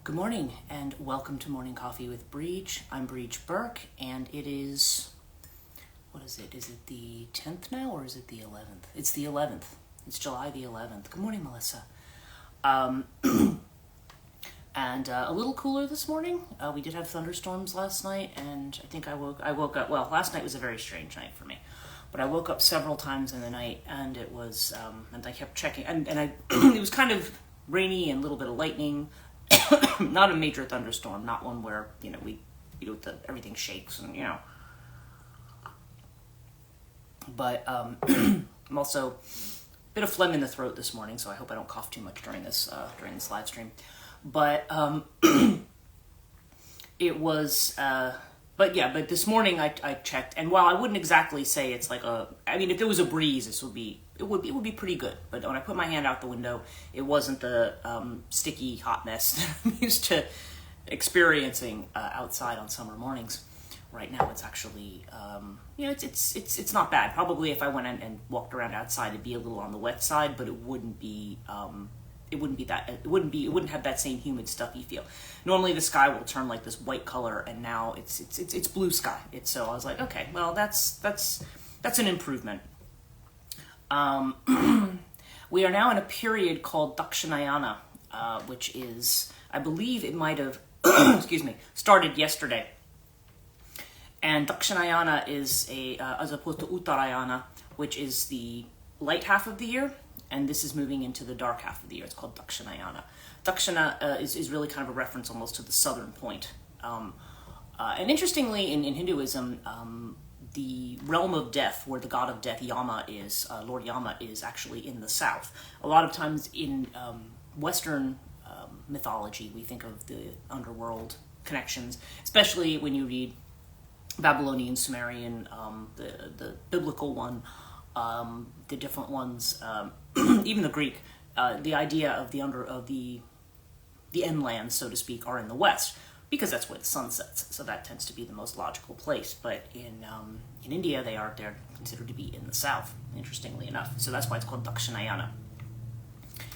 Good morning and welcome to Morning Coffee with Brigid. I'm Brigid Burke and it is, what is it? Is it the 10th now or is it the 11th? It's the 11th. It's July the 11th. Good morning, Melissa. And a little cooler this morning. We did have thunderstorms last night and I think I woke up, well, last night was a very strange night for me. But I woke up several times in the night and it was, and I kept checking, and it was kind of rainy and a little bit of lightning. Not a major thunderstorm, not one where, everything shakes and, But I'm also a bit of phlegm in the throat this morning, so I hope I don't cough too much during this live stream. But it was, but this morning I checked, and while I wouldn't exactly say it's like if there was a breeze, it would be pretty good. But when I put my hand out the window, it wasn't the sticky hot mess that I'm used to experiencing outside on summer mornings. Right now, it's actually it's not bad. Probably if I went and walked around outside, it'd be a little on the wet side, but it wouldn't have that same humid, stuffy feel. Normally, the sky will turn like this white color, and now it's blue sky. So I was like, okay, well that's an improvement. We are now in a period called Dakshinayana, which is, I believe it might have, started yesterday. And Dakshinayana is as opposed to Uttarayana, which is the light half of the year, and this is moving into the dark half of the year. It's called Dakshinayana. Dakshina is really kind of a reference almost to the southern point. And interestingly, in Hinduism, the realm of death, where the god of death, Yama, is, Lord Yama, is actually in the south. A lot of times in Western mythology, we think of the underworld connections, especially when you read Babylonian, Sumerian, the biblical one, the different ones, even the Greek. The idea of the end lands, so to speak, are in the west, because that's where the sun sets. So that tends to be the most logical place. But in India, they're considered to be in the south, interestingly enough. So that's why it's called Dakshinayana,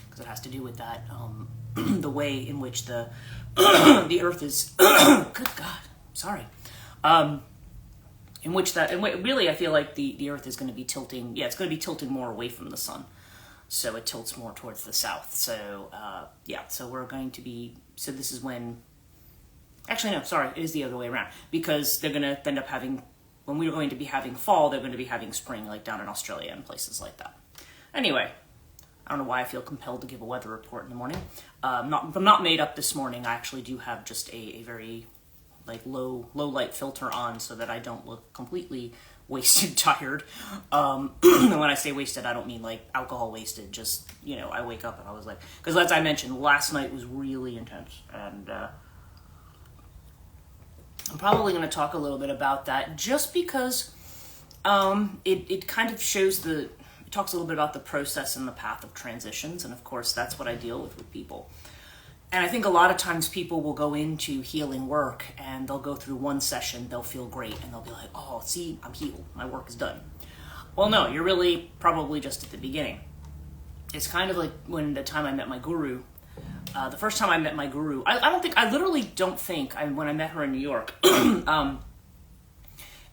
because it has to do with that, the way in which the earth is. Good God, sorry. Really, I feel like the earth is going to be tilting. Yeah, it's going to be tilting more away from the sun. So it tilts more towards the south. So, so we're going to be, so this is when, actually no, sorry, it is the other way around. Because they're going to end up having, when we're going to be having fall, they're going to be having spring, like down in Australia and places like that. Anyway, I don't know why I feel compelled to give a weather report in the morning. I'm not made up this morning. I actually do have just a very, low light filter on so that I don't look completely wasted, tired. And when I say wasted, I don't mean like alcohol wasted, just, I wake up and I was like, because as I mentioned, last night was really intense, and I'm probably going to talk a little bit about that just because it kind of shows it talks a little bit about the process and the path of transitions, and of course that's what I deal with people. And I think a lot of times people will go into healing work and they'll go through one session, they'll feel great, and they'll be like, oh, see, I'm healed, my work is done. Well, no, you're really probably just at the beginning. It's kind of like when the time I met my guru, the first time I met my guru, when I met her in New York, and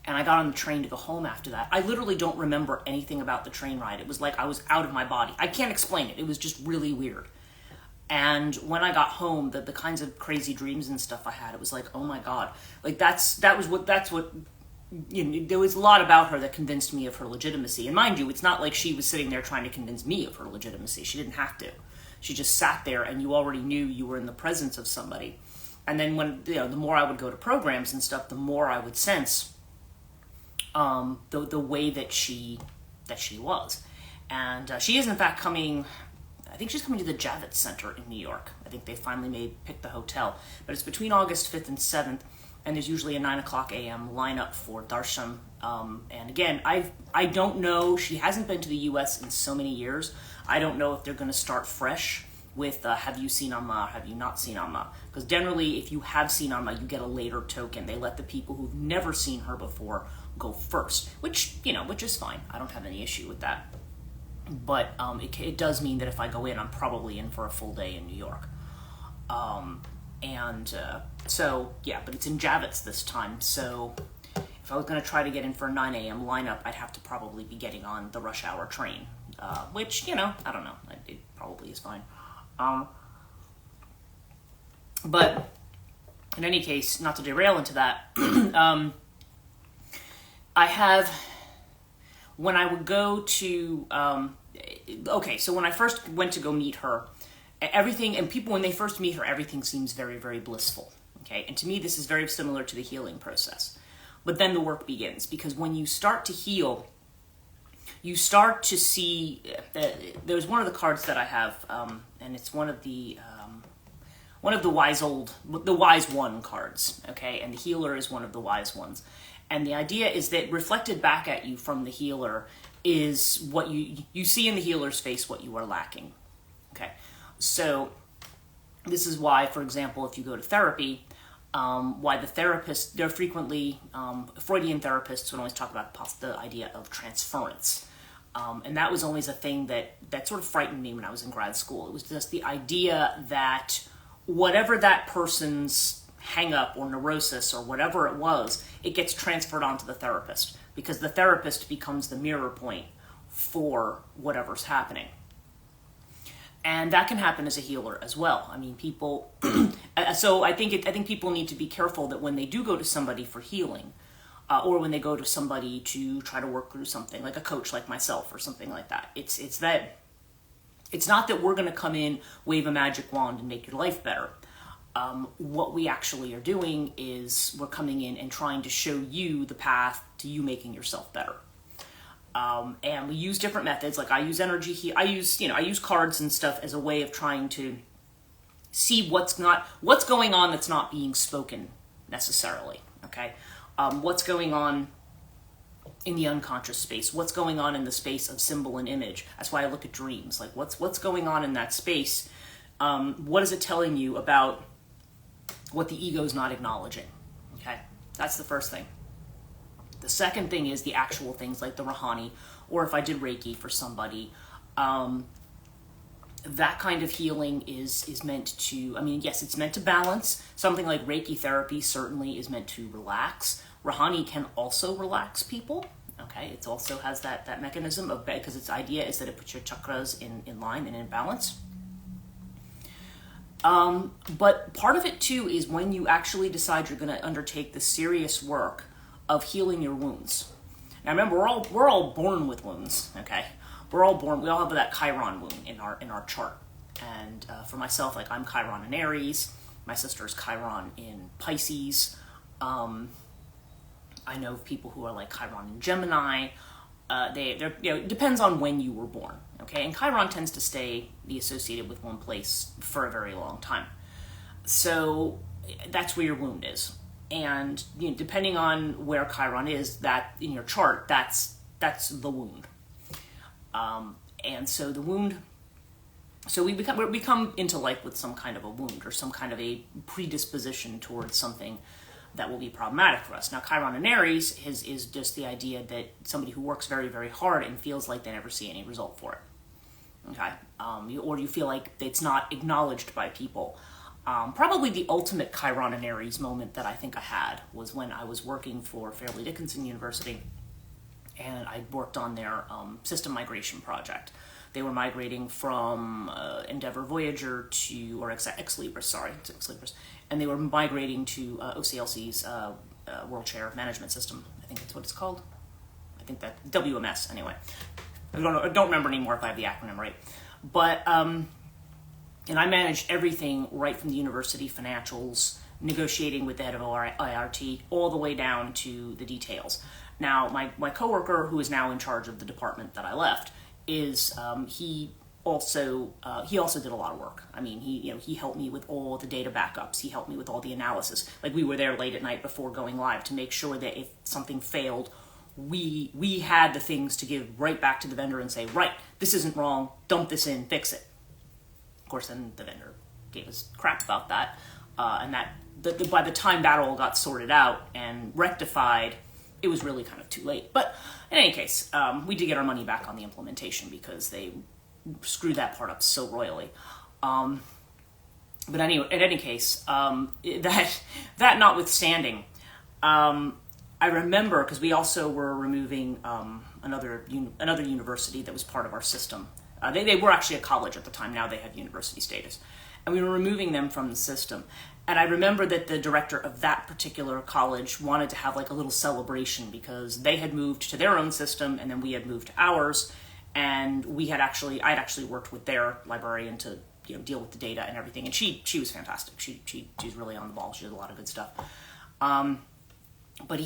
I got on the train to go home after that, I literally don't remember anything about the train ride. It was like I was out of my body. I can't explain it. It was just really weird. And when I got home, the kinds of crazy dreams and stuff I had, it was like, oh my God, like there was a lot about her that convinced me of her legitimacy. And mind you, it's not like she was sitting there trying to convince me of her legitimacy. She didn't have to. She just sat there and you already knew you were in the presence of somebody. And then when, the more I would go to programs and stuff, the more I would sense the way that she was. And she is in fact coming, I think she's coming to the Javits Center in New York. I think they finally picked the hotel. But it's between August 5th and 7th, and there's usually a 9 o'clock a.m. lineup for darshan. And again, I don't know. She hasn't been to the U.S. in so many years. I don't know if they're going to start fresh with have you seen Amma, have you not seen Amma? Because generally, if you have seen Amma, you get a later token. They let the people who've never seen her before go first, which is fine. I don't have any issue with that. But it does mean that if I go in, I'm probably in for a full day in New York. And And so, yeah, but it's in Javits this time. So if I was going to try to get in for a 9 a.m. lineup, I'd have to probably be getting on the rush hour train, which, you know, I don't know. It probably is fine. But in any case, not to derail into that, I have, when I would go to, okay, so when I first went to go meet her, everything, and people, when they first meet her, everything seems very, very blissful, okay? And to me, this is very similar to the healing process. But then the work begins, because when you start to heal, you start to see, there's one of the cards that I have, and it's one of the wise one cards, okay? And the healer is one of the wise ones. And the idea is that reflected back at you from the healer is what you see in the healer's face, what you are lacking, okay? So this is why, for example, if you go to therapy, why the therapist, they're frequently, Freudian therapists would always talk about the idea of transference. And that was always a thing that sort of frightened me when I was in grad school. It was just the idea that whatever that person's hang up or neurosis or whatever it was, it gets transferred onto the therapist, because the therapist becomes the mirror point for whatever's happening. And that can happen as a healer as well. I mean, people, so I think people need to be careful that when they do go to somebody for healing, or when they go to somebody to try to work through something, like a coach like myself or something like that, it's not that we're going to come in, wave a magic wand, and make your life better. What we actually are doing is we're coming in and trying to show you the path to you making yourself better. And we use different methods. Like I use energy I use cards and stuff as a way of trying to see what's going on that's not being spoken necessarily. Okay. What's going on in the unconscious space? What's going on in the space of symbol and image? That's why I look at dreams. Like what's going on in that space? What is it telling you about what the ego's not acknowledging? Okay. That's the first thing. The second thing is the actual things like the Rahani, or if I did Reiki for somebody, that kind of healing is meant to, I mean, yes, it's meant to balance. Something like Reiki therapy certainly is meant to relax. Rahani can also relax people. Okay, it also has that mechanism of, because its idea is that it puts your chakras in line and in balance. But part of it too is when you actually decide you're going to undertake the serious work of healing your wounds. Now remember, we're all born with wounds. Okay, we're all born. We all have that Chiron wound in our chart. And for myself, like I'm Chiron in Aries. My sister's Chiron in Pisces. I know people who are like Chiron in Gemini. They're it depends on when you were born. Okay, and Chiron tends to be associated with one place for a very long time. So that's where your wound is. And depending on where Chiron is, that in your chart, that's the wound. And so the wound, so we come into life with some kind of a wound or some kind of a predisposition towards something that will be problematic for us. Now, Chiron in Aries is just the idea that somebody who works very, very hard and feels like they never see any result for it. Okay, or you feel like it's not acknowledged by people. Probably the ultimate Chiron in Aries moment that I think I had was when I was working for Fairleigh Dickinson University, and I worked on their system migration project. They were migrating from Endeavour Voyager to, or Ex Libris, and they were migrating to OCLC's World Chair Management System. I think that's what it's called. I think that WMS anyway. I don't remember anymore if I have the acronym right, but. And I managed everything right from the university financials, negotiating with the head of IRT, all the way down to the details. Now, my coworker, who is now in charge of the department that I left, is he also did a lot of work. I mean, he helped me with all the data backups. He helped me with all the analysis. Like we were there late at night before going live to make sure that if something failed, we had the things to give right back to the vendor and say, right, this isn't wrong. Dump this in, fix it. Of course, then the vendor gave us crap about that, and by the time that all got sorted out and rectified, it was really kind of too late. But in any case, we did get our money back on the implementation because they screwed that part up so royally. But anyway, in any case, that notwithstanding, I remember, because we also were removing another university that was part of our system. They were actually a college at the time. Now they have university status. And we were removing them from the system. And I remember that the director of that particular college wanted to have like a little celebration because they had moved to their own system and then we had moved to ours. And I'd actually worked with their librarian to deal with the data and everything. And she was fantastic. She's really on the ball. She did a lot of good stuff. But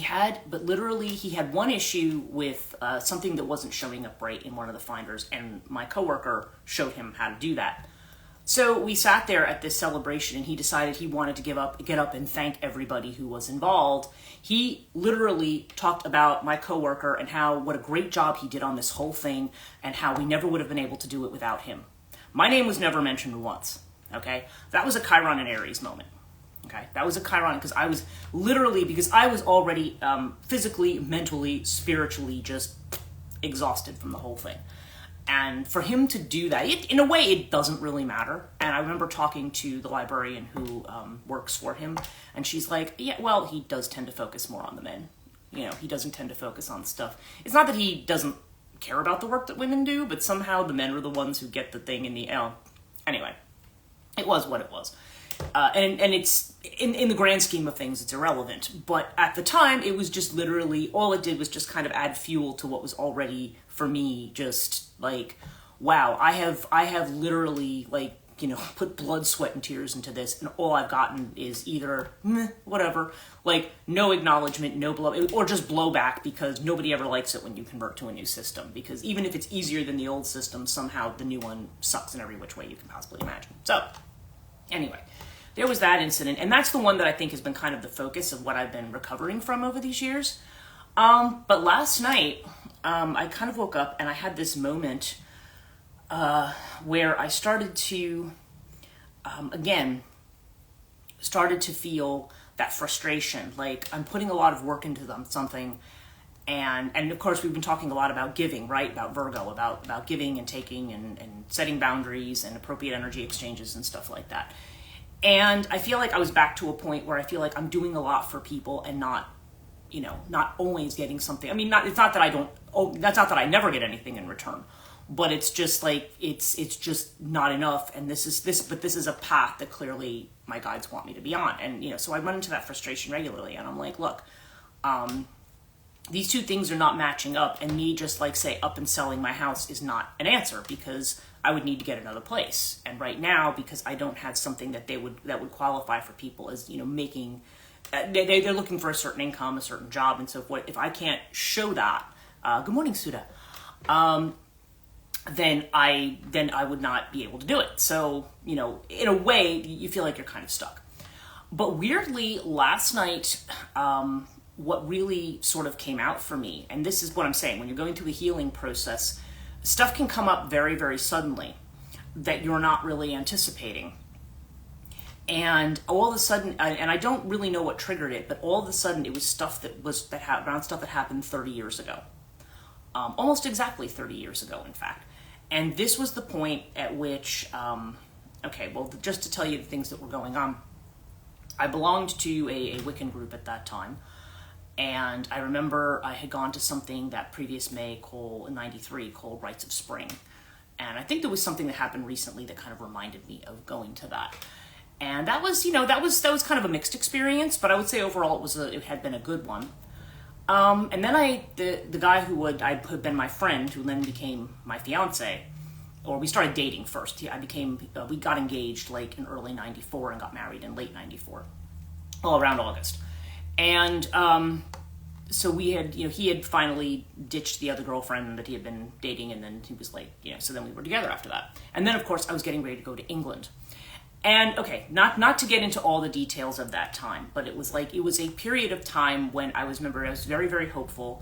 literally he had one issue with something that wasn't showing up right in one of the finders, and my coworker showed him how to do that. So we sat there at this celebration, and he decided he wanted to get up and thank everybody who was involved. He literally talked about my coworker and what a great job he did on this whole thing, and how we never would have been able to do it without him. My name was never mentioned once. Okay, that was a Chiron and Aries moment. Okay, that was a Chiron because I was already physically, mentally, spiritually just exhausted from the whole thing. And for him to do that, in a way, it doesn't really matter. And I remember talking to the librarian who works for him, and she's like, yeah, well, he does tend to focus more on the men. He doesn't tend to focus on stuff. It's not that he doesn't care about the work that women do, but somehow the men are the ones who get the thing in the... Anyway, it was what it was. And it's, in the grand scheme of things, it's irrelevant. But at the time, it was just literally, all it did was just kind of add fuel to what was already, for me, just like, wow, I have literally, like, put blood, sweat, and tears into this, and all I've gotten is either, whatever, like, no acknowledgement, no blow, or just blowback, because nobody ever likes it when you convert to a new system, because even if it's easier than the old system, somehow the new one sucks in every which way you can possibly imagine. So, anyway, there was that incident, and that's the one that I think has been kind of the focus of what I've been recovering from over these years. But last night, I kind of woke up and I had this moment where I started to, started to feel that frustration. Like, I'm putting a lot of work into something, and of course we've been talking a lot about giving, right? About Virgo, about giving and taking and setting boundaries and appropriate energy exchanges and stuff like that. And I feel like I was back to a point where I feel like I'm doing a lot for people and not always getting something. I mean, that's not that I never get anything in return, but it's just like, it's just not enough. And this is a path that clearly my guides want me to be on. And, so I run into that frustration regularly, and I'm like, look, these two things are not matching up, and me just like say up and selling my house is not an answer, because I would need to get another place. And right now, because I don't have something that would qualify for people as, making, they're looking for a certain income, a certain job, and so forth. If I can't show that, good morning, Suda, then I would not be able to do it. So, in a way, you feel like you're kind of stuck. But weirdly, last night, what really sort of came out for me, and this is what I'm saying, when you're going through a healing process, stuff can come up very, very suddenly that you're not really anticipating. And all of a sudden, and I don't really know what triggered it, but all of a sudden it was stuff around stuff that happened 30 years ago. Almost exactly 30 years ago, in fact. And this was the point at which, just to tell you the things that were going on, I belonged to a Wiccan group at that time. And I remember I had gone to something that previous May in '93 called Rites of Spring. And I think there was something that happened recently that kind of reminded me of going to that. And that was, that was kind of a mixed experience, but I would say overall it had been a good one. And then the guy who had been my friend, who then became my fiance, or we started dating first. We got engaged like in early '94 and got married in late '94, around August. And so we had, he had finally ditched the other girlfriend that he had been dating, and then he was like, so then we were together after that. And then, of course, I was getting ready to go to England. And, okay, not to get into all the details of that time, but it was a period of time when I was very, very hopeful.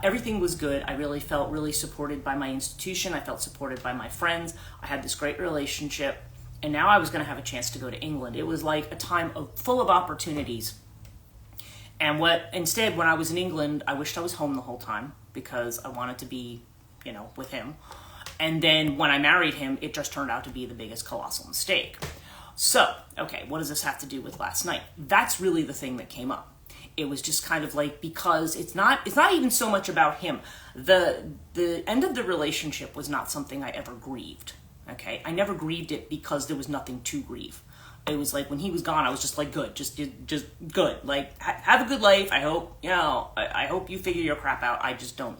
Everything was good. I really felt really supported by my institution. I felt supported by my friends. I had this great relationship. And now I was going to have a chance to go to England. It was like a time full of opportunities. And instead, when I was in England, I wished I was home the whole time because I wanted to be, with him. And then when I married him, it just turned out to be the biggest colossal mistake. So, okay, what does this have to do with last night? That's really the thing that came up. It was just kind of like, because it's not even so much about him. The end of the relationship was not something I ever grieved. Okay, I never grieved it because there was nothing to grieve. It was like when he was gone, I was just like, good, just good. Like, have a good life. I hope, I hope you figure your crap out. I just don't,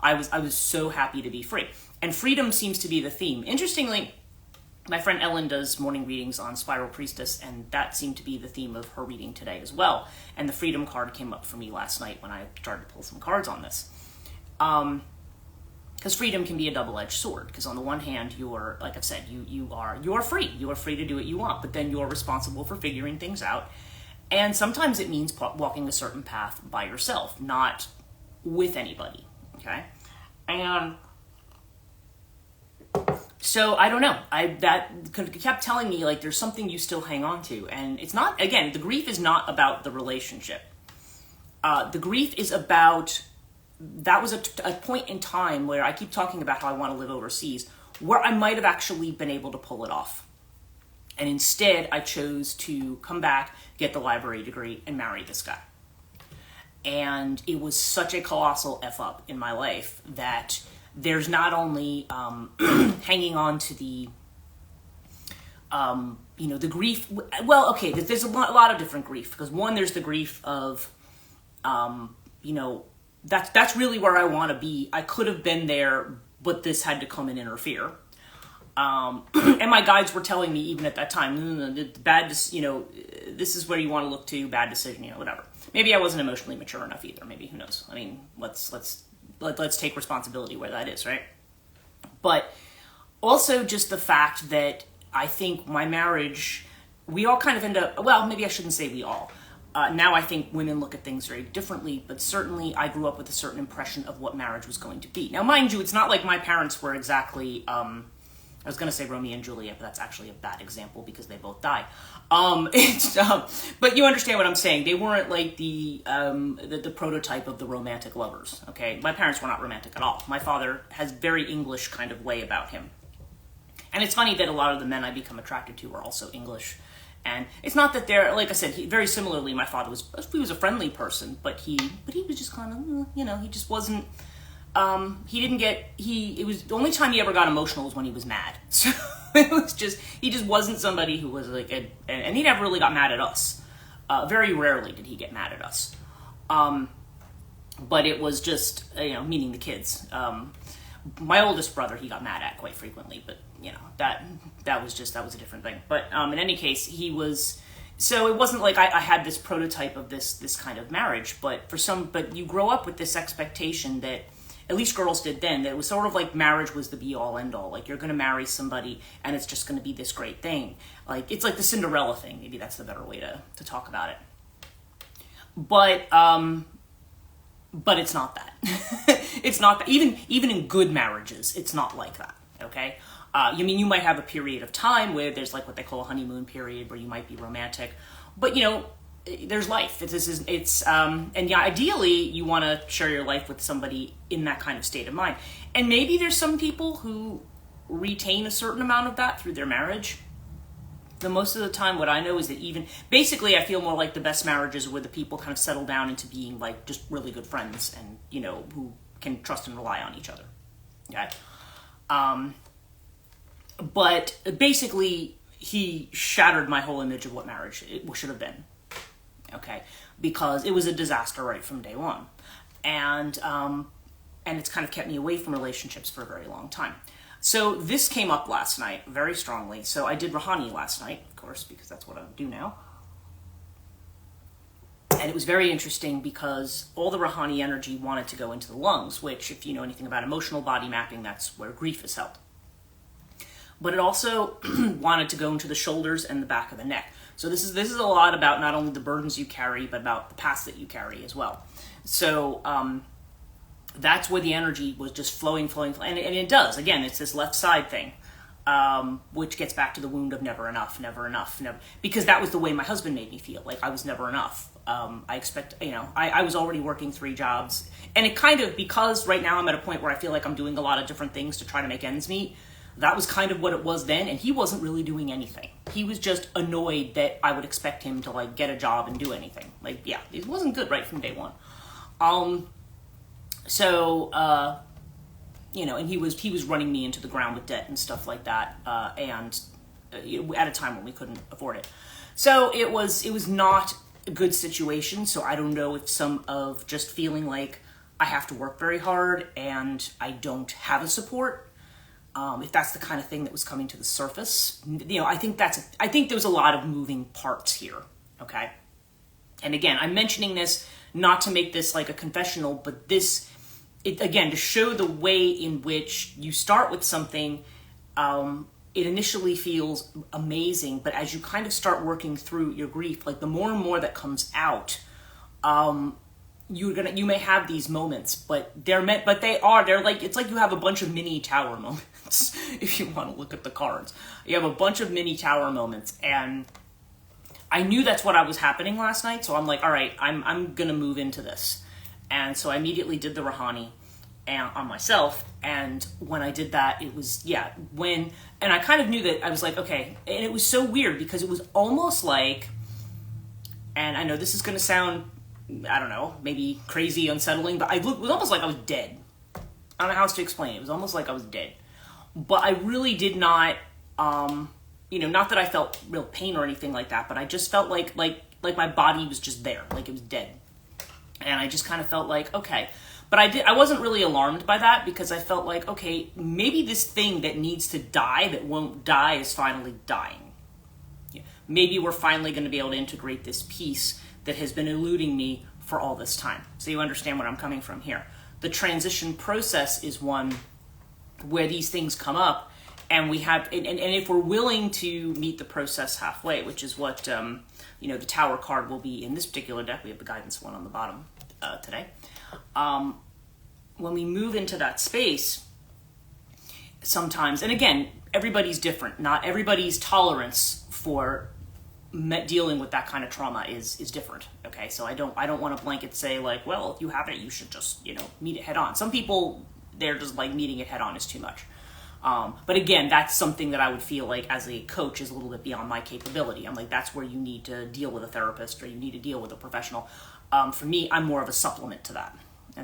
I was so happy to be free. And freedom seems to be the theme. Interestingly, my friend Ellen does morning readings on Spiral Priestess, and that seemed to be the theme of her reading today as well. And the freedom card came up for me last night when I started to pull some cards on this. Because freedom can be a double-edged sword. Because on the one hand, you're, like I've said, you are free. You are free to do what you want, but then you're responsible for figuring things out. And sometimes it means walking a certain path by yourself, not with anybody. Okay, and so I don't know. That kept telling me, like, there's something you still hang on to, and it's not. Again, the grief is not about the relationship. The grief is about, that was a point in time where I keep talking about how I want to live overseas, where I might have actually been able to pull it off. And instead, I chose to come back, get the library degree, and marry this guy. And it was such a colossal F up in my life that there's not only hanging on to the, the grief. Well, okay, there's a lot of different grief. Because one, there's the grief of, that's really where I want to be. I could have been there, but this had to come and interfere. And my guides were telling me even at that time, this is where you want to look to, bad decision, whatever. Maybe I wasn't emotionally mature enough either. Maybe, who knows? I mean, let's take responsibility where that is, right? But also just the fact that I think my marriage, we all kind of end up, well, maybe I shouldn't say we all. Now I think women look at things very differently, but certainly I grew up with a certain impression of what marriage was going to be. Now, mind you, it's not like my parents were exactly, I was going to say Romeo and Juliet, but that's actually a bad example because they both die. But you understand what I'm saying. They weren't like the prototype of the romantic lovers, okay? My parents were not romantic at all. My father has very English kind of way about him. And it's funny that a lot of the men I become attracted to are also English. And it's not that they're, like I said, very similarly, my father was a friendly person, but he was just kind of, he just wasn't, it was, the only time he ever got emotional was when he was mad. So it was just, he just wasn't somebody who was like, and he never really got mad at us. Very rarely did he get mad at us. But it was just, meaning the kids. My oldest brother, he got mad at quite frequently, but that was a different thing. But in any case, so it wasn't like I had this prototype of this kind of marriage, but you grow up with this expectation that, at least girls did then, that it was sort of like marriage was the be all end all. Like, you're going to marry somebody and it's just going to be this great thing. Like, it's like the Cinderella thing. Maybe that's the better way to talk about it. But it's not that. It's not that. Even in good marriages, it's not like that. Okay. You might have a period of time where there's like what they call a honeymoon period where you might be romantic, but there's life. And ideally you want to share your life with somebody in that kind of state of mind. And maybe there's some people who retain a certain amount of that through their marriage. But most of the time, what I know is that basically I feel more like the best marriages are where the people kind of settle down into being like just really good friends and, who can trust and rely on each other. Okay. But basically he shattered my whole image of what marriage should have been. Okay. Because it was a disaster right from day one. And it's kind of kept me away from relationships for a very long time. So this came up last night very strongly. So I did Rahani last night, of course, because that's what I do now. And it was very interesting because all the Rahani energy wanted to go into the lungs, which, if you know anything about emotional body mapping, that's where grief is held. But it also wanted to go into the shoulders and the back of the neck. So this is a lot about not only the burdens you carry, but about the past that you carry as well. So that's where the energy was just flowing. And it does. Again, it's this left side thing, which gets back to the wound of never enough. Because that was the way my husband made me feel, like I was never enough. I was already working 3 jobs. And it kind of, because right now I'm at a point where I feel like I'm doing a lot of different things to try to make ends meet, That was kind of what it was then, and he wasn't really doing anything. He was just annoyed that I would expect him to like get a job and do anything. Like, yeah, it wasn't good right from day one. And he was running me into the ground with debt and stuff like that, and at a time when we couldn't afford it. So it was not a good situation. So I don't know if some of just feeling like I have to work very hard and I don't have a support, if that's the kind of thing that was coming to the surface. I think there's a lot of moving parts here. Okay. And again, I'm mentioning this not to make this like a confessional, but again, to show the way in which you start with something, it initially feels amazing, but as you kind of start working through your grief, like the more and more that comes out, you may have these moments, but they're like, it's like you have a bunch of mini tower moments. If you want to look at the cards, you have a bunch of mini tower moments, and I knew that's what was happening last night. So I'm like, all right, I'm going to move into this. And so I immediately did the Rahani on myself. And when I did that, it was, and I kind of knew that I was like, okay. And it was so weird because it was almost like, and I know this is going to sound, I don't know, maybe crazy, unsettling, but it was almost like I was dead. I don't know how else to explain it. It was almost like I was dead. But I really did not, not that I felt real pain or anything like that, but I just felt like my body was just there, like it was dead. And I just kind of felt like, okay. But I wasn't really alarmed by that because I felt like, okay, maybe this thing that needs to die, that won't die, is finally dying. Yeah. Maybe we're finally going to be able to integrate this piece that has been eluding me for all this time. So you understand where I'm coming from here. The transition process is one where these things come up, and we have, and if we're willing to meet the process halfway, which is what, the Tower card will be in this particular deck. We have the guidance one on the bottom today. When we move into that space, sometimes, and again, everybody's different. Not everybody's tolerance for dealing with that kind of trauma is different. Okay, so I don't want to blanket say like, well, if you have it, you should just meet it head on. Some people, they're just like meeting it head on is too much. But again, that's something that I would feel like as a coach is a little bit beyond my capability. I'm like, that's where you need to deal with a therapist or you need to deal with a professional. For me, I'm more of a supplement to that.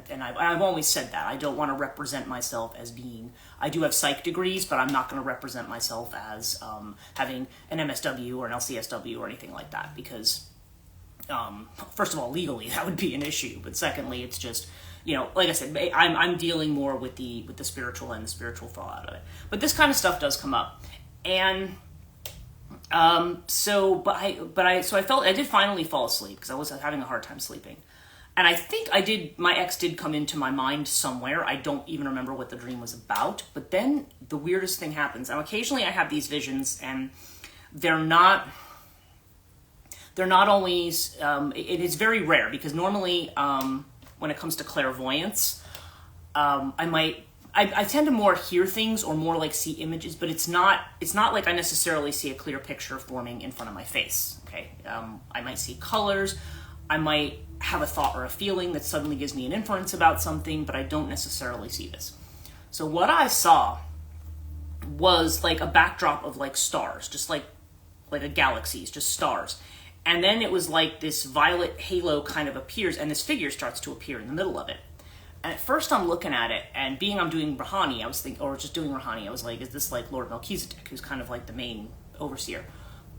And I've always said that. I don't want to represent myself as being, I do have psych degrees, but I'm not going to represent myself as having an MSW or an LCSW or anything like that. Because, first of all, legally, that would be an issue. But secondly, it's just, like I said, I'm dealing more with the spiritual and the spiritual fallout of it. But this kind of stuff does come up. And so I did finally fall asleep because I was having a hard time sleeping. And I think my ex did come into my mind somewhere. I don't even remember what the dream was about. But then the weirdest thing happens. Now, occasionally I have these visions, and they're not always, it is very rare because normally when it comes to clairvoyance, I tend to more hear things or more like see images, but it's not like I necessarily see a clear picture forming in front of my face. Okay. I might see colors. I might have a thought or a feeling that suddenly gives me an inference about something, but I don't necessarily see this. So what I saw was like a backdrop of like stars, just like a galaxies, just stars. And then it was like this violet halo kind of appears, and this figure starts to appear in the middle of it. And at first I'm looking at it, and being I'm doing Rahani, I was thinking, or just doing Rahani, I was like, is this like Lord Melchizedek, who's kind of like the main overseer?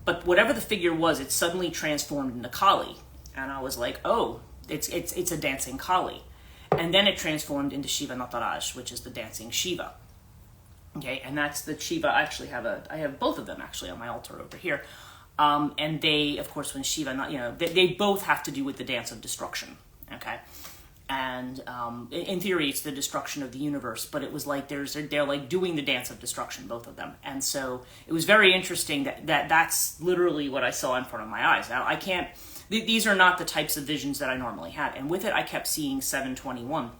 But whatever the figure was, it suddenly transformed into Kali. And I was like, oh, it's a dancing Kali. And then it transformed into Shiva Nataraj, which is the dancing Shiva. Okay, and that's the Shiva. I have both of them actually on my altar over here. And they, of course, when Shiva, they both have to do with the dance of destruction. Okay. And in theory, it's the destruction of the universe, but it was like they're like doing the dance of destruction, both of them. And so it was very interesting that's literally what I saw in front of my eyes. Now, these are not the types of visions that I normally had. And with it, I kept seeing 721.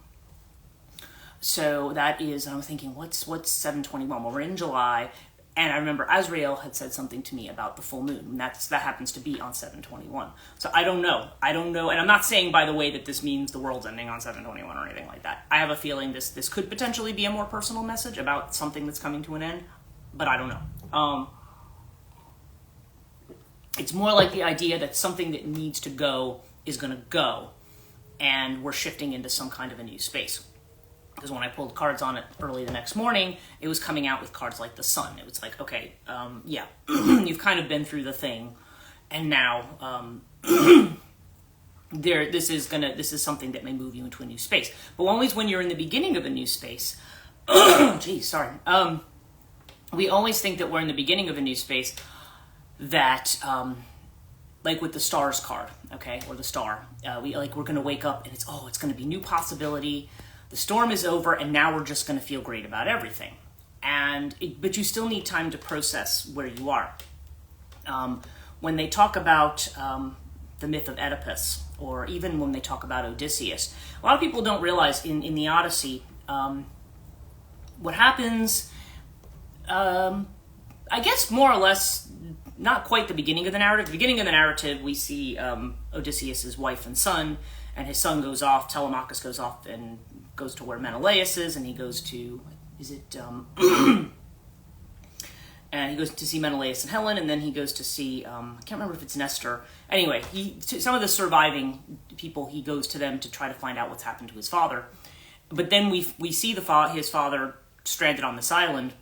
So that is, I'm thinking, what's 721? Well, we're in July. And I remember Azrael had said something to me about the full moon, and that happens to be on 721. So I don't know. And I'm not saying, by the way, that this means the world's ending on 721 or anything like that. I have a feeling this could potentially be a more personal message about something that's coming to an end. but I don't know. It's more like the idea that something that needs to go is going to go, and we're shifting into some kind of a new space. Because when I pulled cards on it early the next morning, it was coming out with cards like the Sun. It was like, okay, yeah, you've kind of been through the thing, and now this is something that may move you into a new space. But always when you're in the beginning of a new space, geez, sorry. We always think that we're in the beginning of a new space, that like with the stars card, okay, or the star, we're going to wake up and it's going to be new possibility. The storm is over, and now we're just going to feel great about everything. But you still need time to process where you are. When they talk about the myth of Oedipus, or even when they talk about Odysseus, a lot of people don't realize in the Odyssey, what happens, I guess more or less, not quite the beginning of the narrative. The beginning of the narrative, we see Odysseus' wife and son, and his son goes off, Telemachus goes off and goes to where Menelaus is, and he goes to, and he goes to see Menelaus and Helen, and then he goes to see, I can't remember if it's Nestor. Anyway, some of the surviving people, he goes to them to try to find out what's happened to his father. But then we see his father stranded on this island,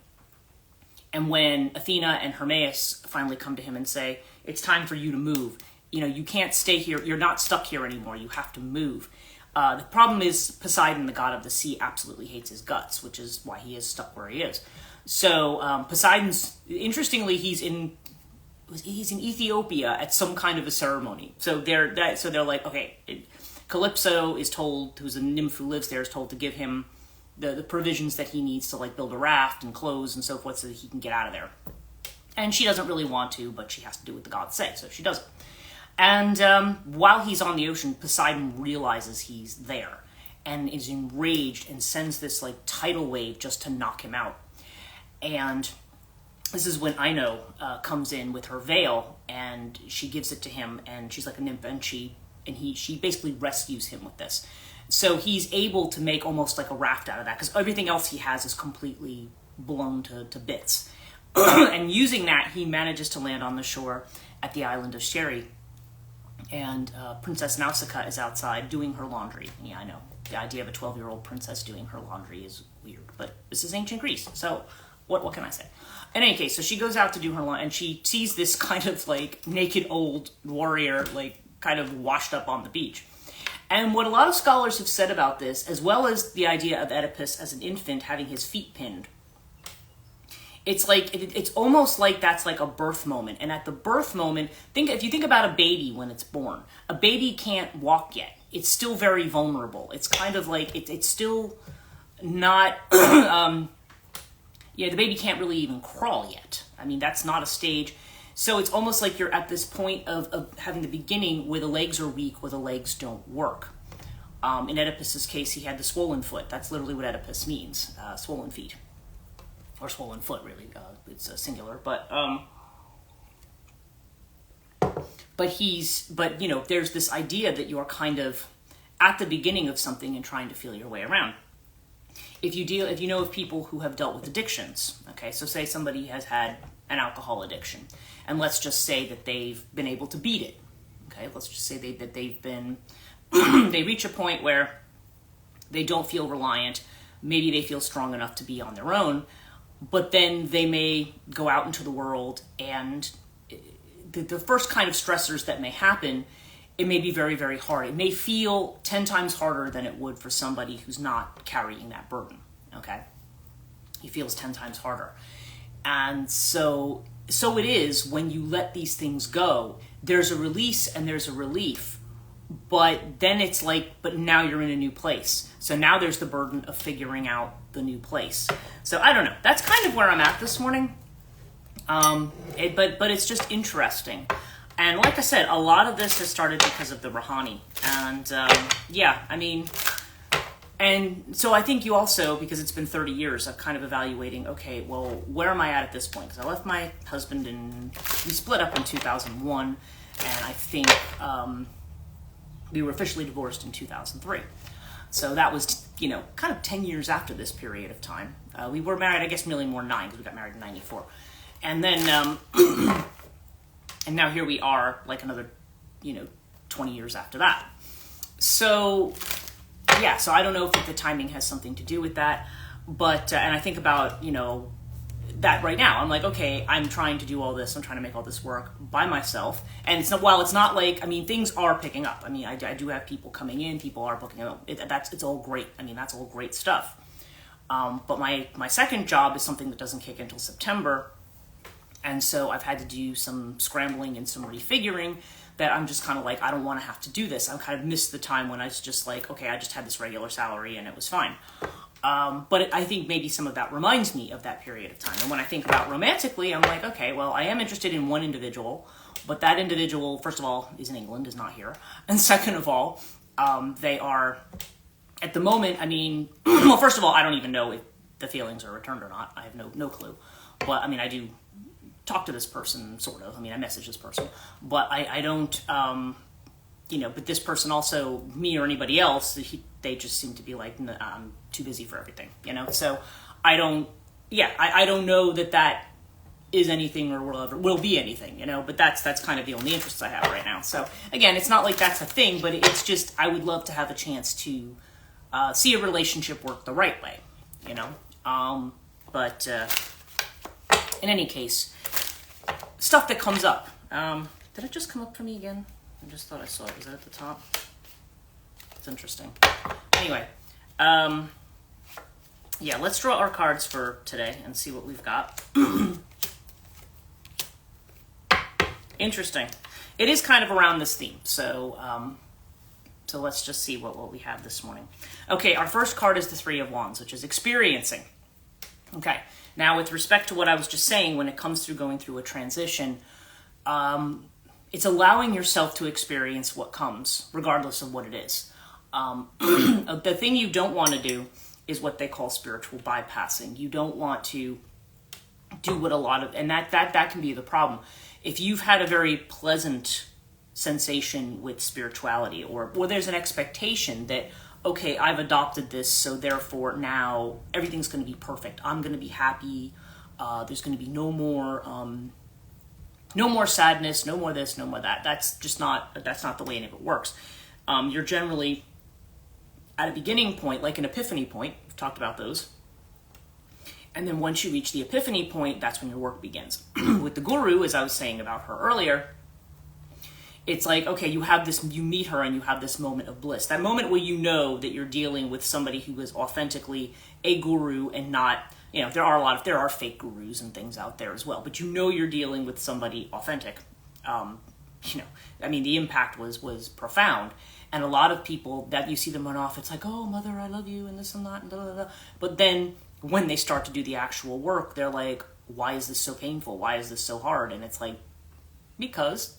and when Athena and Hermes finally come to him and say, it's time for you to move, you can't stay here, you're not stuck here anymore, you have to move. The problem is Poseidon, the god of the sea, absolutely hates his guts, which is why he is stuck where he is. So Poseidon's, interestingly, he's in Ethiopia at some kind of a ceremony. So they're like, okay, Calypso is told, who's a nymph who lives there, is told to give him the provisions that he needs to like build a raft and clothes and so forth so that he can get out of there. And she doesn't really want to, but she has to do what the gods say, so she does it. And while he's on the ocean, Poseidon realizes he's there and is enraged and sends this like tidal wave just to knock him out. And this is when Ino comes in with her veil, and she gives it to him, and she's like a nymph, and she basically rescues him with this. So he's able to make almost like a raft out of that, because everything else he has is completely blown to bits. And using that, he manages to land on the shore at the island of Sherry. And Princess Nausicaa is outside doing her laundry. Yeah, I know. The idea of a 12-year-old princess doing her laundry is weird, but this is ancient Greece, so what can I say? In any case, so she goes out to do her laundry, and she sees this kind of like naked old warrior, like kind of washed up on the beach. And what a lot of scholars have said about this, as well as the idea of Oedipus as an infant having his feet pinned, it's like it's almost like that's like a birth moment. And at the birth moment, if you think about a baby when it's born, a baby can't walk yet. It's still very vulnerable. It's kind of like it's still not. The baby can't really even crawl yet. I mean, that's not a stage. So it's almost like you're at this point of having the beginning where the legs are weak, where the legs don't work. In Oedipus's case, he had the swollen foot. That's literally what Oedipus means, swollen feet. Or swollen foot, really. It's singular. But there's this idea that you're kind of at the beginning of something and trying to feel your way around. If you know of people who have dealt with addictions, okay, so say somebody has had an alcohol addiction, and let's just say that they've been able to beat it, okay, let's just say that they've been, they reach a point where they don't feel reliant, maybe they feel strong enough to be on their own, but then they may go out into the world, and the first kind of stressors that may happen, it may be very, very hard. It may feel 10 times harder than it would for somebody who's not carrying that burden, okay? He feels 10 times harder. And so it is when you let these things go, there's a release and there's a relief, but then it's like, but now you're in a new place. So now there's the burden of figuring out the new place. So I don't know. That's kind of where I'm at this morning. But it's just interesting. And like I said, a lot of this has started because of the Rahani. And and so I think you also, because it's been 30 years of kind of evaluating, okay, well, where am I at this point? Because I left my husband we split up in 2001, and I think we were officially divorced in 2003. So that was, kind of 10 years after this period of time. We were married, I guess, really more 9, because we got married in 94. And then, and now here we are, like another, 20 years after that. So, yeah, so I don't know if the timing has something to do with that. But, and I think about, that right now. I'm like, okay, I'm trying to do all this. I'm trying to make all this work by myself. And it's not, while it's not like, things are picking up. I do have people coming in. People are booking out. It's all great. That's all great stuff. But my second job is something that doesn't kick until September. And so I've had to do some scrambling and some refiguring that I'm just kind of like, I don't want to have to do this. I kind of missed the time when I was just like, okay, I just had this regular salary and it was fine. But I think maybe some of that reminds me of that period of time. And when I think about romantically, I'm like, okay, well, I am interested in one individual, but that individual, first of all, is in England, is not here. And second of all, they are, at the moment, well, first of all, I don't even know if the feelings are returned or not. I have no clue. But, I do talk to this person, sort of. I message this person. But I don't, but this person also, me or anybody else, they just seem to be like, I'm too busy for everything, So I don't know that is anything or will be anything, but that's kind of the only interests I have right now. So again, it's not like that's a thing, but it's just, I would love to have a chance to see a relationship work the right way, but in any case, stuff that comes up. Did it just come up for me again? I just thought I saw it. Was that at the top? It's interesting. Anyway, yeah, let's draw our cards for today and see what we've got. Interesting. It is kind of around this theme, so let's just see what we have this morning. Okay, our first card is the Three of Wands, which is experiencing. Okay, now with respect to what I was just saying, when it comes through going through a transition, it's allowing yourself to experience what comes, regardless of what it is. The thing you don't want to do is what they call spiritual bypassing. You don't want to do what a lot of, and that can be the problem. If you've had a very pleasant sensation with spirituality, or there's an expectation that, okay, I've adopted this, so therefore now everything's going to be perfect. I'm going to be happy. There's going to be no more sadness, no more this, no more that. That's not the way any of it works. You're generally at a beginning point, like an epiphany point. We've talked about those. And then once you reach the epiphany point, that's when your work begins. With the guru, as I was saying about her earlier, it's like, okay, you meet her and you have this moment of bliss. That moment where you know that you're dealing with somebody who is authentically a guru and not, there are fake gurus and things out there as well, but you're dealing with somebody authentic. The impact was profound. And a lot of people that you see them run off, it's like, oh, mother, I love you, and this and that, and da, da, da. But then when they start to do the actual work, they're like, why is this so painful? Why is this so hard? And it's like, because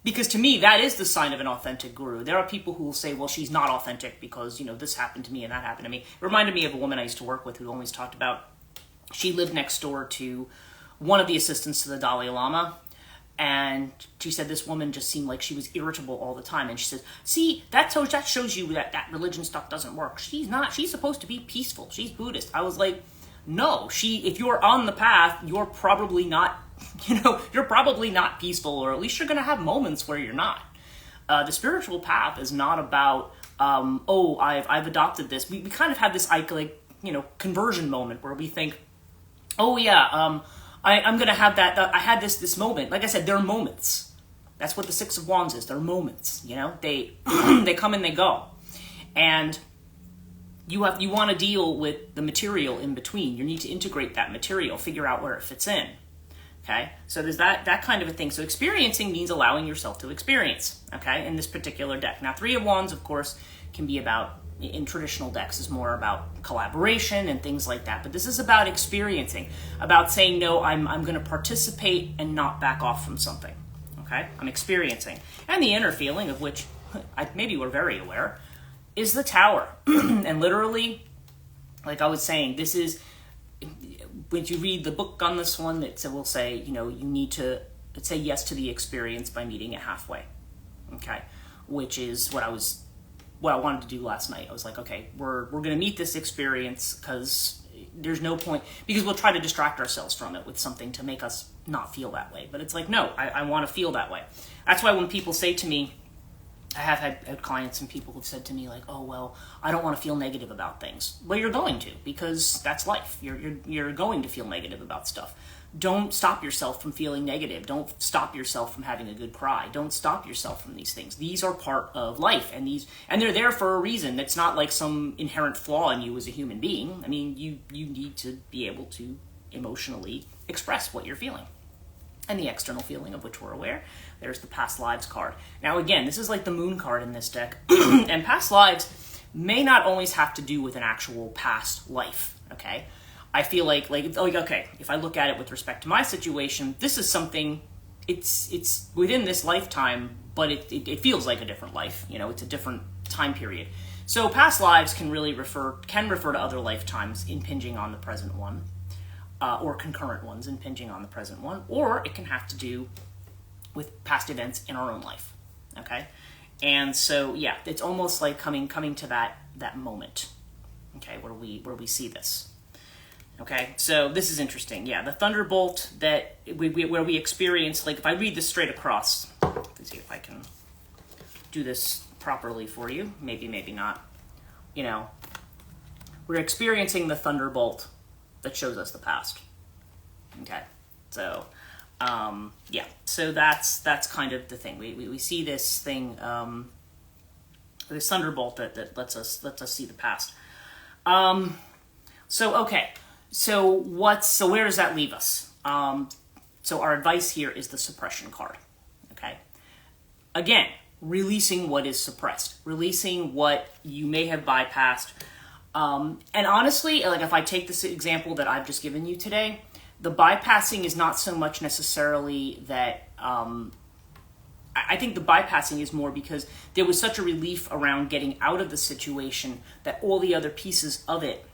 to me, that is the sign of an authentic guru. There are people who will say, well, she's not authentic because, this happened to me and that happened to me. It reminded me of a woman I used to work with who always talked about, she lived next door to one of the assistants to the Dalai Lama. And she said this woman just seemed like she was irritable all the time. And she says, see, that shows you that religion stuff doesn't work. She's supposed to be peaceful. She's Buddhist. I was like, no, if you're on the path, you're probably not, you're probably not peaceful, or at least you're going to have moments where you're not. The spiritual path is not about, I've adopted this. We kind of have this conversion moment where we think, oh yeah, I'm going to have that. I had this moment. Like I said, there are moments. That's what the Six of Wands is. They're moments. They they come and they go, and you want to deal with the material in between. You need to integrate that material, figure out where it fits in. Okay, so there's that kind of a thing. So experiencing means allowing yourself to experience. Okay, in this particular deck. Now, Three of Wands, of course, can be about, in traditional decks, is more about collaboration and things like that. But this is about experiencing, about saying, no, I'm going to participate and not back off from something. Okay, I'm experiencing. And the inner feeling, of which maybe we're very aware, is the Tower. And literally, like I was saying, this is, when you read the book on this one, it will say, you need to say yes to the experience by meeting it halfway. Okay, which is what what I wanted to do last night. I was like, okay, we're going to meet this experience because there's no point, because we'll try to distract ourselves from it with something to make us not feel that way. But it's like, no, I want to feel that way. That's why when people say to me, I have had clients and people who've said to me like, oh, well, I don't want to feel negative about things. Well, you're going to, because that's life. You're going to feel negative about stuff. Don't stop yourself from feeling negative. Don't stop yourself from having a good cry. Don't stop yourself from these things. These are part of life, and they're there for a reason. It's not like some inherent flaw in you as a human being. I mean, you need to be able to emotionally express what you're feeling. And the external feeling of which we're aware. There's the past lives card. Now again, this is like the moon card in this deck. And past lives may not always have to do with an actual past life, okay? I feel like okay, if I look at it with respect to my situation, this is something, it's within this lifetime, but it feels like a different life. You know, it's a different time period. So past lives can refer to other lifetimes impinging on the present one. Or concurrent ones impinging on the present one, or it can have to do with past events in our own life, okay? And so, yeah, it's almost like coming to that moment, okay, where we see this, okay? So this is interesting, yeah. The thunderbolt that where we experience, like if I read this straight across, let's see if I can do this properly for you. Maybe not. You know, we're experiencing the thunderbolt that shows us the past. Okay, so yeah, so that's kind of the thing. We see this thing, this thunderbolt that lets us see the past. So okay, so where does that leave us? So our advice here is the suppression card. Okay, again, releasing what is suppressed, releasing what you may have bypassed. And honestly, like if I take this example that I've just given you today, the bypassing is not so much necessarily that, I think the bypassing is more because there was such a relief around getting out of the situation that all the other pieces of it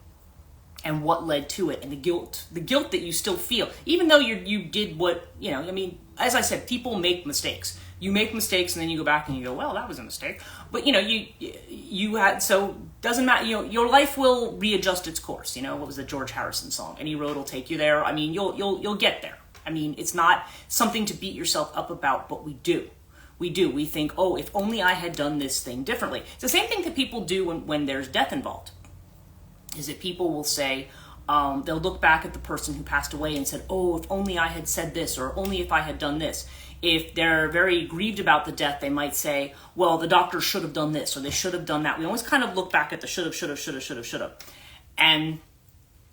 and what led to it and the guilt that you still feel, even though you did what, you know, I mean, as I said, people make mistakes. You make mistakes and then you go back and you go, well, that was a mistake. But, you know, you had, so doesn't matter, you know, your life will readjust its course. You know, what was the George Harrison song? Any road will take you there. I mean, you'll get there. I mean, it's not something to beat yourself up about, but we do. We think, oh, if only I had done this thing differently. It's the same thing that people do when there's death involved. Is that people will say, they'll look back at the person who passed away and said, oh, if only I had said this, or only if I had done this. If they're very grieved about the death, they might say, well, the doctor should have done this, or they should have done that. We always kind of look back at the should have. And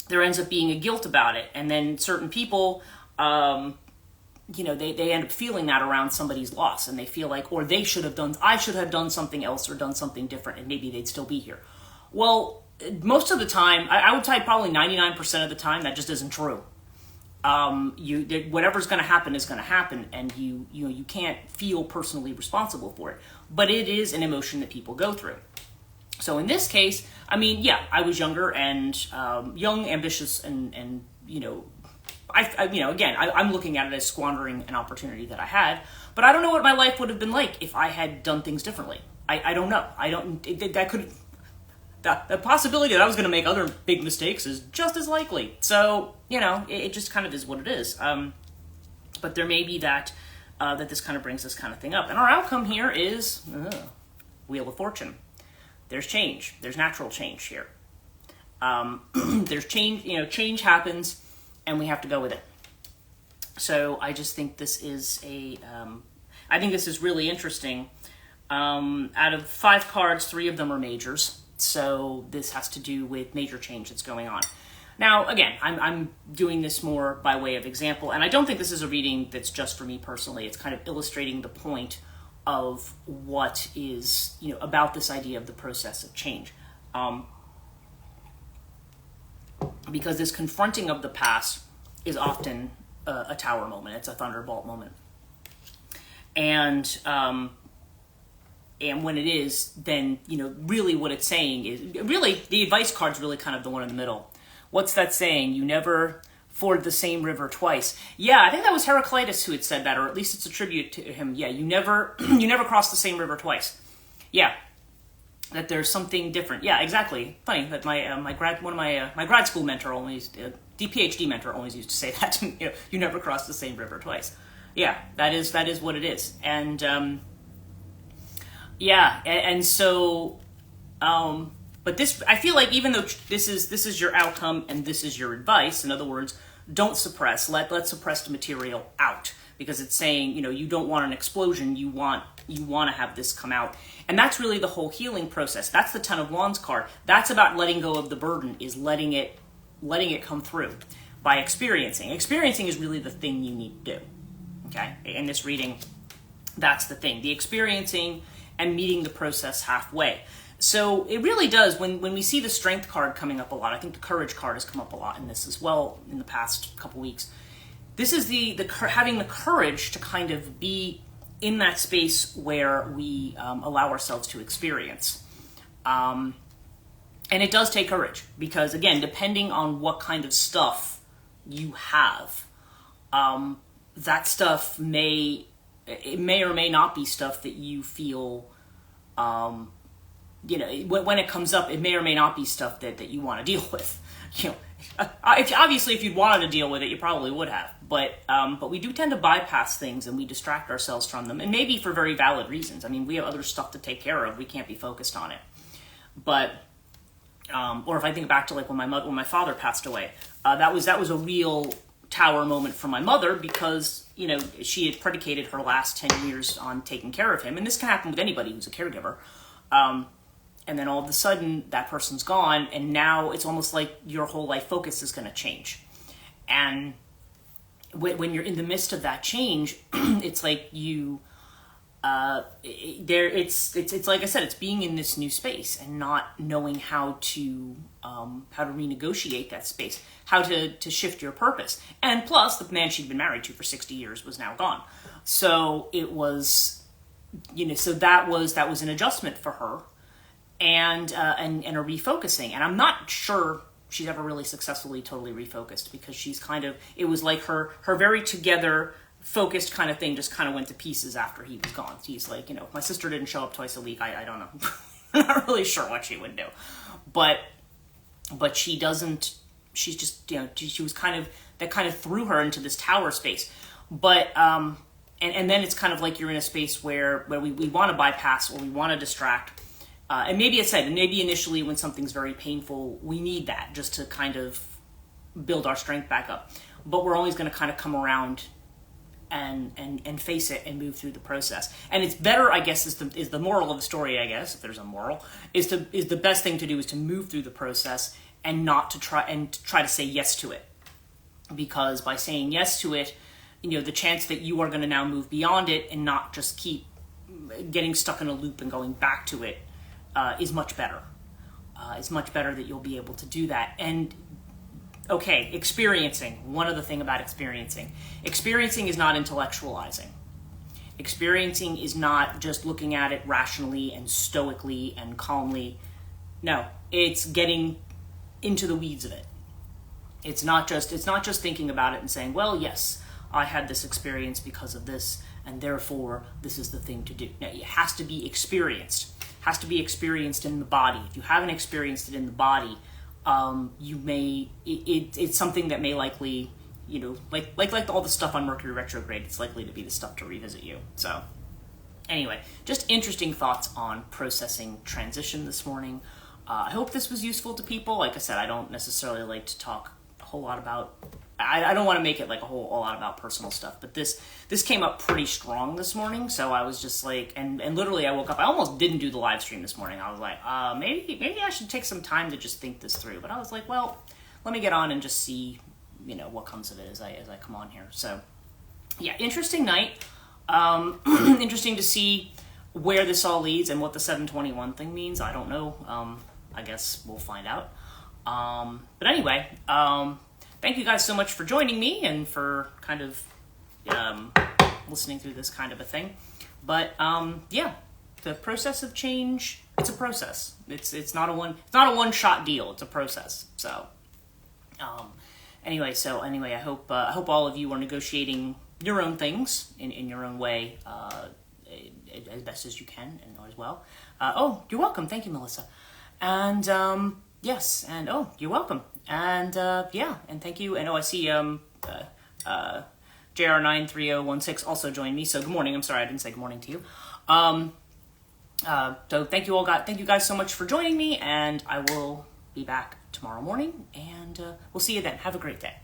there ends up being a guilt about it. And then certain people, you know, they end up feeling that around somebody's loss. And they feel like, or I should have done something else or done something different, and maybe they'd still be here. Well, most of the time, I would say probably 99% of the time, that just isn't true. Whatever's going to happen is going to happen, and you can't feel personally responsible for it. But it is an emotion that people go through. So in this case, I mean, yeah, I was younger and young, ambitious, and you know, I'm looking at it as squandering an opportunity that I had. But I don't know what my life would have been like if I had done things differently. I don't know. The possibility that I was going to make other big mistakes is just as likely. So, you know, it just kind of is what it is. But there may be that this kind of brings this kind of thing up. And our outcome here is Wheel of Fortune. There's change. There's natural change here. There's change, you know, change happens, and we have to go with it. So I just think this is I think this is really interesting. Out of 5 cards, 3 of them are majors. So this has to do with major change that's going on. Now, again, I'm doing this more by way of example, and I don't think this is a reading that's just for me personally. It's kind of illustrating the point of what is, you know, about this idea of the process of change. Because this confronting of the past is often a tower moment. It's a thunderbolt moment. And when it is, then, you know, really what it's saying is, really, the advice card's really kind of the one in the middle. What's that saying? You never ford the same river twice. Yeah, I think that was Heraclitus who had said that, or at least it's a tribute to him. Yeah, you never cross the same river twice. Yeah. that there's something different. Yeah, exactly. Funny that my grad school mentor always, PhD mentor always used to say that to me. You never cross the same river twice. Yeah, that is what it is. And and so, but this, I feel like, even though this is your outcome and this is your advice, in other words, don't suppress. Let suppressed material out, because it's saying, you don't want an explosion. You want to have this come out. And that's really the whole healing process. That's the Ten of Wands card. That's about letting go of the burden, is letting it come through by experiencing. Experiencing is really the thing you need to do. Okay? In this reading, that's the thing. The experiencing and meeting the process halfway. So it really does, when we see the Strength card coming up a lot, I think the Courage card has come up a lot in this as well in the past couple weeks. This is the having the courage to kind of be in that space where we allow ourselves to experience. And it does take courage, because, again, depending on what kind of stuff you have, that stuff may or may not be stuff that you feel, when it comes up, it may or may not be stuff that you want to deal with. If you'd wanted to deal with it, you probably would have. But we do tend to bypass things, and we distract ourselves from them, and maybe for very valid reasons. I mean, we have other stuff to take care of. We can't be focused on it. But or if I think back to like when my father passed away, that was a real tower moment for my mother, because she had predicated her last 10 years on taking care of him, and this can happen with anybody who's a caregiver. And then all of a sudden, that person's gone, and now it's almost like your whole life focus is going to change. And when you're in the midst of that change, it's like it's like I said, it's being in this new space and not knowing how to renegotiate that space, how to shift your purpose. And plus, the man she'd been married to for 60 years was now gone. So it was, so that was an adjustment for her. And a refocusing. And I'm not sure she's ever really successfully totally refocused, because she's it was like her very together, focused kind of thing just kind of went to pieces after he was gone. She's like, my sister didn't show up twice a week. I don't know. I'm not really sure what she would do. But she doesn't, she's just, she was that kind of threw her into this tower space. But, and then it's kind of like you're in a space where we want to bypass, or we want to distract. And maybe maybe initially when something's very painful, we need that just to kind of build our strength back up. But we're always going to kind of come around and face it and move through the process. And it's better, I guess, is the moral of the story, I guess, if there's a moral, is the best thing to do is to move through the process and not to try to say yes to it. Because by saying yes to it, the chance that you are going to now move beyond it and not just keep getting stuck in a loop and going back to it, is much better. It's much better that you'll be able to do that. And okay, experiencing. One other thing about experiencing. Experiencing is not intellectualizing. Experiencing is not just looking at it rationally and stoically and calmly. No, it's getting into the weeds of it. It's not just thinking about it and saying, well, yes, I had this experience because of this, and therefore this is the thing to do. No, it has to be experienced. Has to be experienced in the body. If you haven't experienced it in the body, it's something that may likely, like all the stuff on Mercury retrograde, it's likely to be the stuff to revisit you. So anyway, just interesting thoughts on processing transition this morning. I hope this was useful to people. Like I said, I don't necessarily like to talk a whole lot about, I don't want to make it like a whole lot about personal stuff, but this came up pretty strong this morning. So I was just like, and literally I woke up, I almost didn't do the live stream this morning. I was like, maybe I should take some time to just think this through. But I was like, well, let me get on and just see, what comes of it as I come on here. So yeah, interesting night. Interesting to see where this all leads and what the 721 thing means. I don't know. I guess we'll find out. But anyway, thank you guys so much for joining me and for kind of listening through this kind of a thing. But yeah, the process of change, it's a process. It's not a one-shot deal. It's a process. So anyway, I hope all of you are negotiating your own things in your own way as best as you can and as well. Oh, you're welcome. Thank you, Melissa. And yes, and oh, you're welcome. And yeah, and thank you. And oh, I see JR93016 also joined me. So good morning. I'm sorry I didn't say good morning to you. So thank you guys so much for joining me, and I will be back tomorrow morning, and we'll see you then. Have a great day.